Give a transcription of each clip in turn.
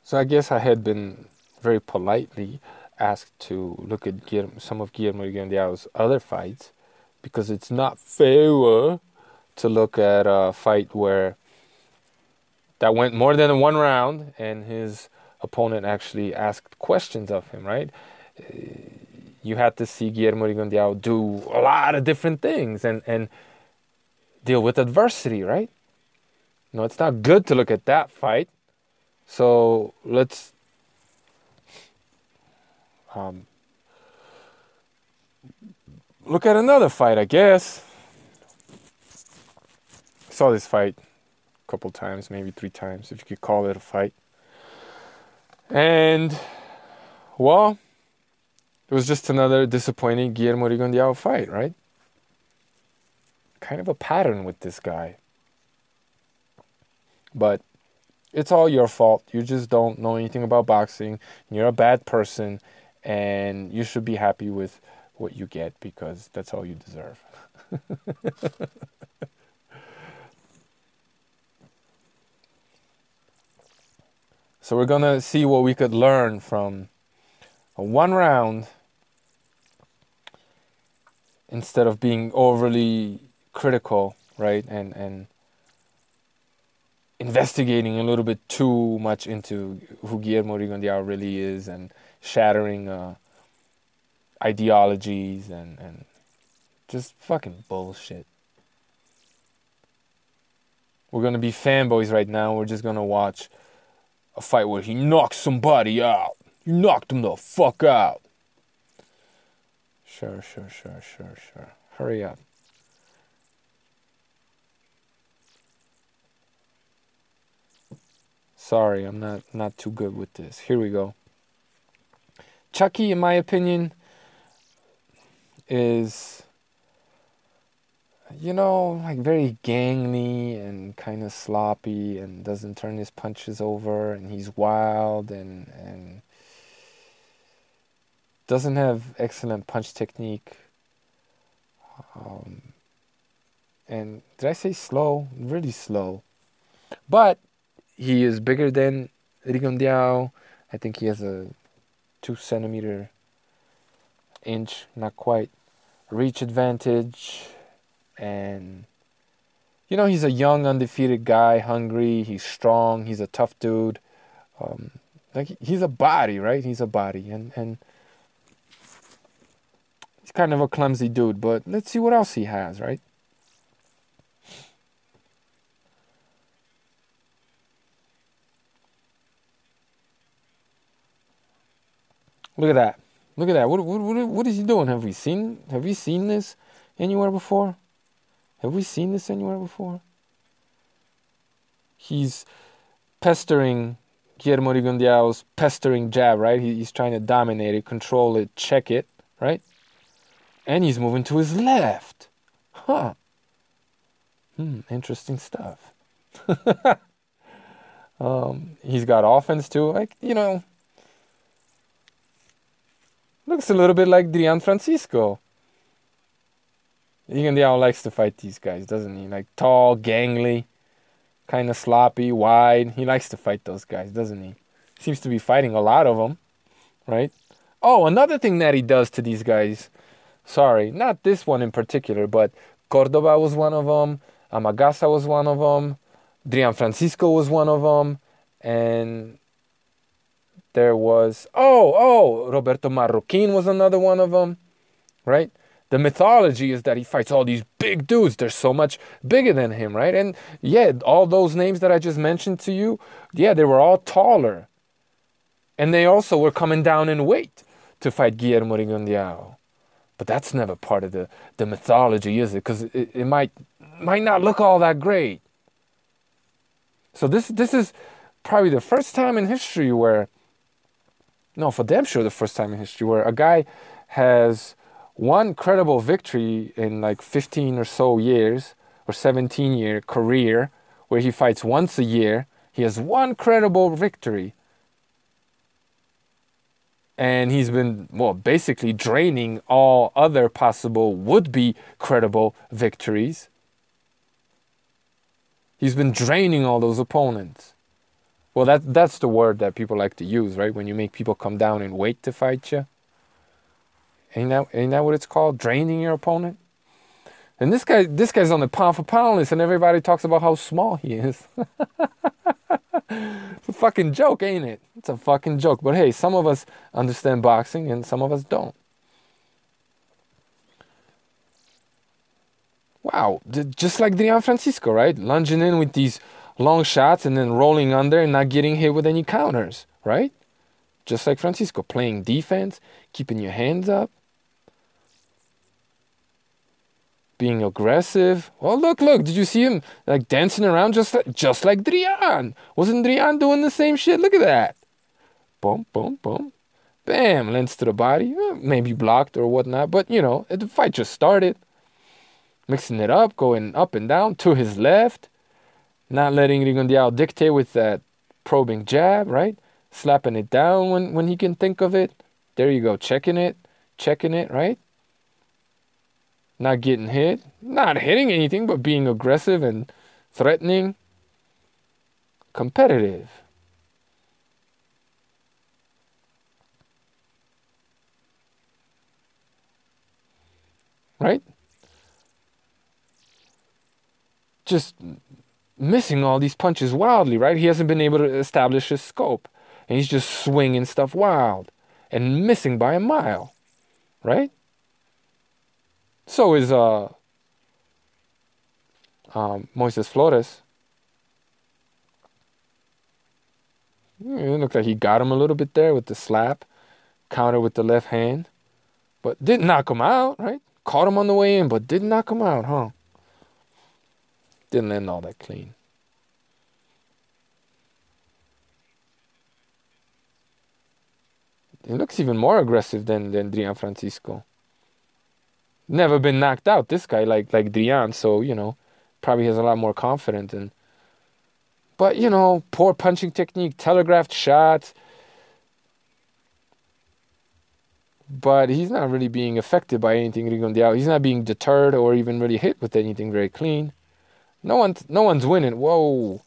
So I guess I had been very politely asked to look at some of Guillermo Rigondeaux's other fights because it's not fair to look at a fight where that went more than one round and his opponent actually asked questions of him, right? You had to see Guillermo Rigondeaux do a lot of different things and deal with adversity, right? No, it's not good to look at that fight. So let's um, look at another fight, I guess. I saw this fight a couple times, maybe 3 times, if you could call it a fight. And, well, it was just another disappointing Guillermo Rigondeaux fight, right? Kind of a pattern with this guy. But it's all your fault. You just don't know anything about boxing. You're a bad person, and you should be happy with what you get because that's all you deserve. So we're gonna see what we could learn from a one round instead of being overly critical, right? And investigating a little bit too much into who Guillermo Rigondeaux really is and shattering ideologies and just fucking bullshit. We're going to be fanboys right now. We're just going to watch a fight where he knocks somebody out. You knocked him the fuck out. Sure. Hurry up. Sorry, I'm not too good with this. Here we go. Chucky, in my opinion, is, like very gangly and kind of sloppy and doesn't turn his punches over, and he's wild and doesn't have excellent punch technique. And did I say slow? Really slow. But he is bigger than Rigondeaux. I think he has a 2 centimeter inch, not quite, reach advantage. And, he's a young, undefeated guy, hungry. He's strong. He's a tough dude. He's a body, right? He's a body. And he's kind of a clumsy dude. But let's see what else he has, right? Look at that. Look at that. What is he doing? Have we seen this anywhere before? Have we seen this anywhere before? He's pestering Guillermo Rigondeaux's pestering jab, right? He's trying to dominate it, control it, check it, right? And he's moving to his left. Huh. Interesting stuff. He's got offense too. Looks a little bit like Drian Francisco. Rigondeaux likes to fight these guys, doesn't he? Like tall, gangly, kind of sloppy, wide. He likes to fight those guys, doesn't he? Seems to be fighting a lot of them, right? Oh, another thing that he does to these guys. Sorry, not this one in particular, but Cordoba was one of them. Amagasa was one of them. Drian Francisco was one of them. And there was, Roberto Marroquin was another one of them, right? The mythology is that he fights all these big dudes. They're so much bigger than him, right? And yeah, all those names that I just mentioned to you, yeah, they were all taller. And they also were coming down in weight to fight Guillermo Rigondeaux. But that's never part of the mythology, is it? Because it might not look all that great. So this is probably the first time in history where, no, for damn sure the first time in history where a guy has one credible victory in like 15 or so years or 17-year career where he fights once a year. He has one credible victory. And he's been, basically draining all other possible would-be credible victories. He's been draining all those opponents. Well, that's the word that people like to use, right? When you make people come down and wait to fight you. Ain't that what it's called? Draining your opponent? And this guy's on the pound for pound list, and everybody talks about how small he is. It's a fucking joke, ain't it? It's a fucking joke. But hey, some of us understand boxing and some of us don't. Wow, just like Adrian Francisco, right? Lunging in with these long shots and then rolling under and not getting hit with any counters, right? Just like Francisco, playing defense, keeping your hands up, being aggressive. Oh, look, did you see him like dancing around just like Drian? Wasn't Drian doing the same shit? Look at that. Boom, boom, boom. Bam, lands to the body. Maybe blocked or whatnot, but you know, the fight just started. Mixing it up, going up and down to his left. Not letting Rigondeaux dictate with that probing jab, right? Slapping it down when he can think of it. There you go, checking it, right? Not getting hit. Not hitting anything, but being aggressive and threatening. Competitive. Right? Just missing all these punches wildly, right? He hasn't been able to establish his scope. And he's just swinging stuff wild and missing by a mile, right? So is Moises Flores. It looked like he got him a little bit there with the slap, counter with the left hand, but didn't knock him out, right? Caught him on the way in, but didn't knock him out, huh? Didn't end all that clean. He looks even more aggressive than Adrian Francisco. Never been knocked out, this guy, like Drian, so, you know, probably has a lot more confidence. But, you know, poor punching technique, telegraphed shots. But he's not really being affected by anything Rigondeaux. He's not being deterred or even really hit with anything very clean. No one's winning. Whoa.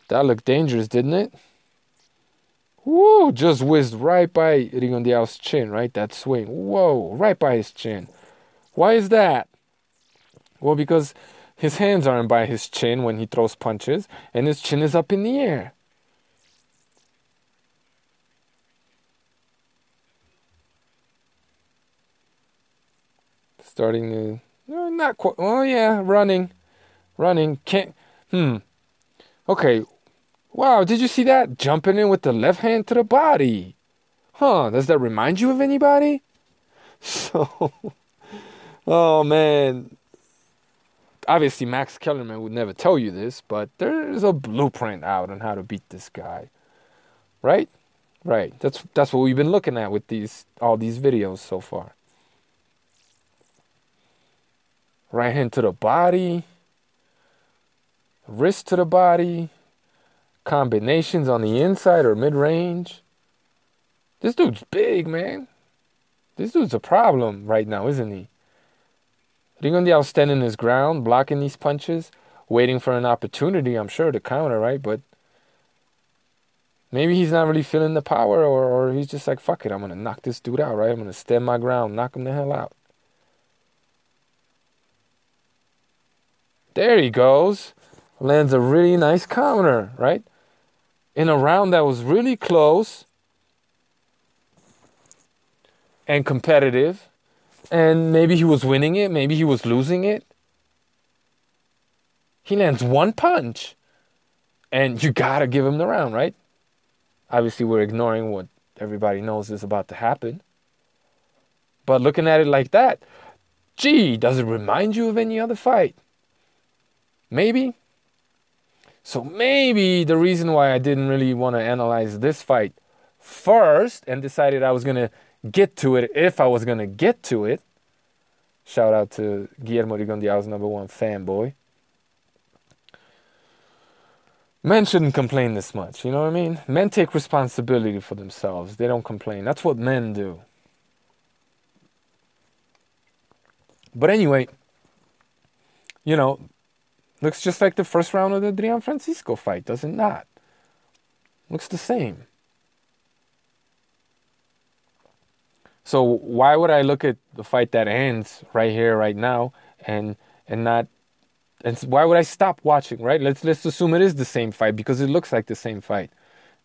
That looked dangerous, didn't it? Woo, just whizzed right by Rigondeaux's chin, right? That swing. Whoa, right by his chin. Why is that? Well, because his hands aren't by his chin when he throws punches, and his chin is up in the air. Starting to... not quite... Oh, yeah, running. Can't... Okay. Wow, did you see that? Jumping in with the left hand to the body. Huh, does that remind you of anybody? So... Oh, man. Obviously, Max Kellerman would never tell you this, but there's a blueprint out on how to beat this guy. Right? Right. That's what we've been looking at with all these videos so far. Right hand to the body. Wrist to the body. Combinations on the inside or mid-range. This dude's big, man. This dude's a problem right now, isn't he? Rigondeaux standing his ground, blocking these punches, waiting for an opportunity, I'm sure, to counter, right? But maybe he's not really feeling the power, or he's just like, fuck it, I'm going to knock this dude out, right? I'm going to stand my ground, knock him the hell out. There he goes. Lands a really nice counter, right? In a round that was really close and competitive. And maybe he was winning it. Maybe he was losing it. He lands one punch. And you got to give him the round, right? Obviously, we're ignoring what everybody knows is about to happen. But looking at it like that, gee, does it remind you of any other fight? Maybe. So maybe the reason why I didn't really want to analyze this fight first and decided I was going to get to it if I was going to get to it. Shout out to Guillermo Rigondeaux's #1 fanboy. Men shouldn't complain this much, you know what I mean? Men take responsibility for themselves. They don't complain. That's what men do. But anyway, you know, looks just like the first round of the Adrian Francisco fight, does it not? Looks the same. So why would I look at the fight that ends right here, right now, and not, and why would I stop watching, right? Let's assume it is the same fight because it looks like the same fight.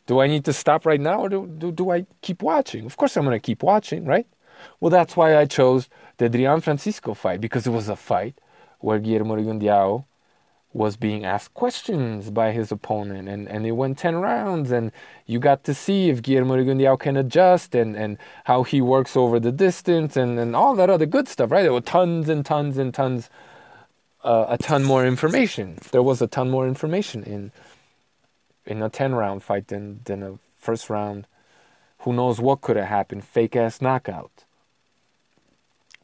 Do I need to stop right now, or do I keep watching? Of course I'm going to keep watching, right? Well, that's why I chose the Adrian Francisco fight, because it was a fight where Guillermo Rigondeaux was being asked questions by his opponent, and it went 10 rounds, and you got to see if Guillermo Rigondeaux can adjust, and how he works over the distance, and all that other good stuff, right? There were tons and tons and tons, a ton more information. There was a ton more information in a 10-round fight than a first round. Who knows what could have happened? Fake-ass knockout.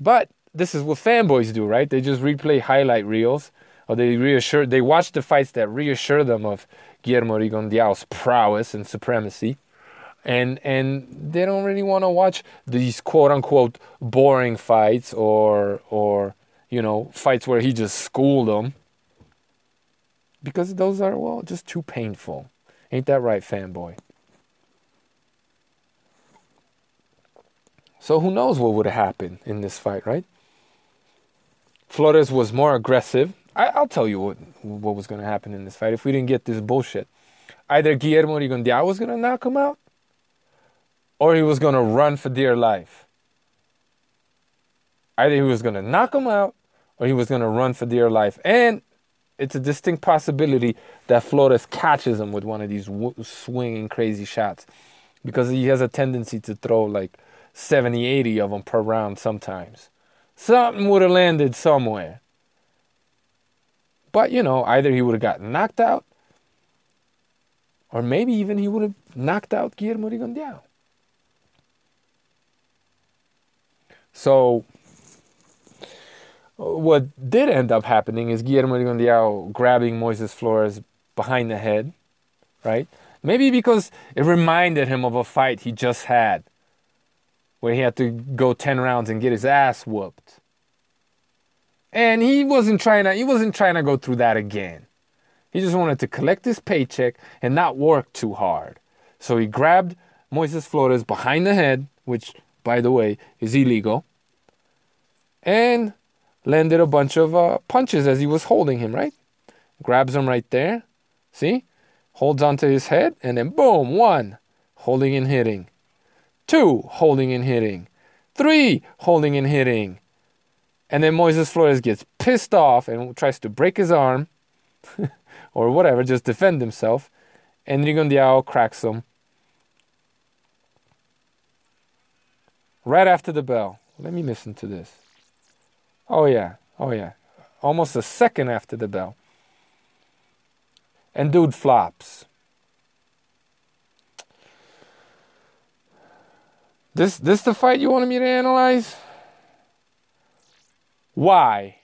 But this is what fanboys do, right? They just replay highlight reels, or they watch the fights that reassure them of Guillermo Rigondeaux's prowess and supremacy, and they don't really want to watch these quote-unquote boring fights, or fights where he just schooled them, because those are, well, just too painful. Ain't that right, fanboy? So who knows what would have happened in this fight, right? Flores was more aggressive. I'll tell you what was going to happen in this fight if we didn't get this bullshit. Either Guillermo Rigondeaux was going to knock him out, or he was going to run for dear life. Either he was going to knock him out, or he was going to run for dear life. And it's a distinct possibility that Flores catches him with one of these swinging crazy shots, because he has a tendency to throw like 70, 80 of them per round sometimes. Something would have landed somewhere. But, either he would have gotten knocked out, or maybe even he would have knocked out Guillermo Rigondeaux. So what did end up happening is Guillermo Rigondeaux grabbing Moises Flores behind the head, right? Maybe because it reminded him of a fight he just had, where he had to go 10 rounds and get his ass whooped. And he wasn't trying to go through that again. He just wanted to collect his paycheck and not work too hard. So he grabbed Moises Flores behind the head, which, by the way, is illegal, and landed a bunch of punches as he was holding him, right? Grabs him right there. See? Holds onto his head, and then boom, 1, holding and hitting. 2, holding and hitting. 3, holding and hitting. And then Moises Flores gets pissed off and tries to break his arm or whatever, just defend himself. And Rigondeaux cracks him right after the bell. Let me listen to this. Oh yeah. Almost a second after the bell. And dude flops. This the fight you wanted me to analyze? Why?